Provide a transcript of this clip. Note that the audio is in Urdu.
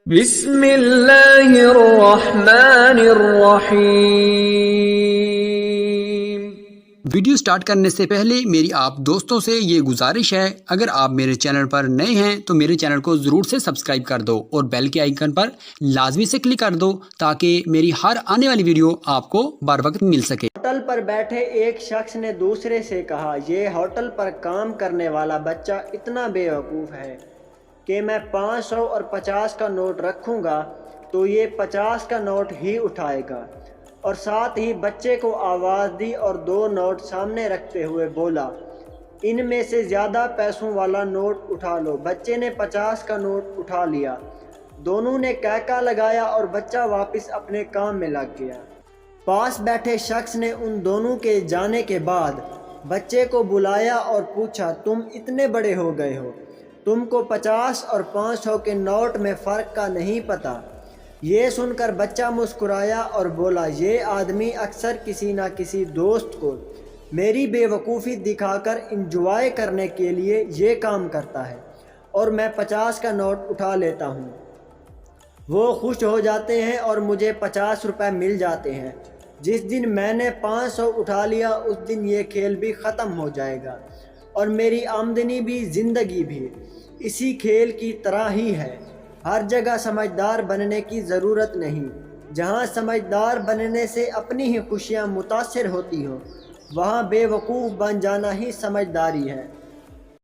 بسم اللہ الرحمن الرحیم۔ ویڈیو سٹارٹ کرنے سے پہلے میری آپ دوستوں سے یہ گزارش ہے، اگر آپ میرے چینل پر نئے ہیں تو میرے چینل کو ضرور سے سبسکرائب کر دو اور بیل کے آئیکن پر لازمی سے کلک کر دو تاکہ میری ہر آنے والی ویڈیو آپ کو بر وقت مل سکے۔ ہوٹل پر بیٹھے ایک شخص نے دوسرے سے کہا، یہ ہوٹل پر کام کرنے والا بچہ اتنا بیوقوف ہے کہ میں 500 اور 50 کا نوٹ رکھوں گا تو یہ 50 کا نوٹ ہی اٹھائے گا، اور ساتھ ہی بچے کو آواز دی اور 2 نوٹ سامنے رکھتے ہوئے بولا، ان میں سے زیادہ پیسوں والا نوٹ اٹھا لو۔ بچے نے 50 کا نوٹ اٹھا لیا، دونوں نے کہکہ لگایا اور بچہ واپس اپنے کام میں لگ گیا۔ پاس بیٹھے شخص نے ان دونوں کے جانے کے بعد بچے کو بلایا اور پوچھا، تم اتنے بڑے ہو گئے ہو، تم کو 50 اور 500 کے نوٹ میں فرق کا نہیں پتہ؟ یہ سن کر بچہ مسکرایا اور بولا، یہ آدمی اکثر کسی نہ کسی دوست کو میری بے وقوفی دکھا کر انجوائے کرنے کے لیے یہ کام کرتا ہے اور میں 50 کا نوٹ اٹھا لیتا ہوں۔ وہ خوش ہو جاتے ہیں اور مجھے 50 روپے مل جاتے ہیں۔ جس دن میں نے 500 اٹھا لیا اس دن یہ کھیل بھی ختم ہو جائے گا اور میری آمدنی بھی، زندگی بھی اسی کھیل کی طرح ہی ہے۔ ہر جگہ سمجھدار بننے کی ضرورت نہیں، جہاں سمجھدار بننے سے اپنی ہی خوشیاں متاثر ہوتی ہوں وہاں بے وقوف بن جانا ہی سمجھداری ہے۔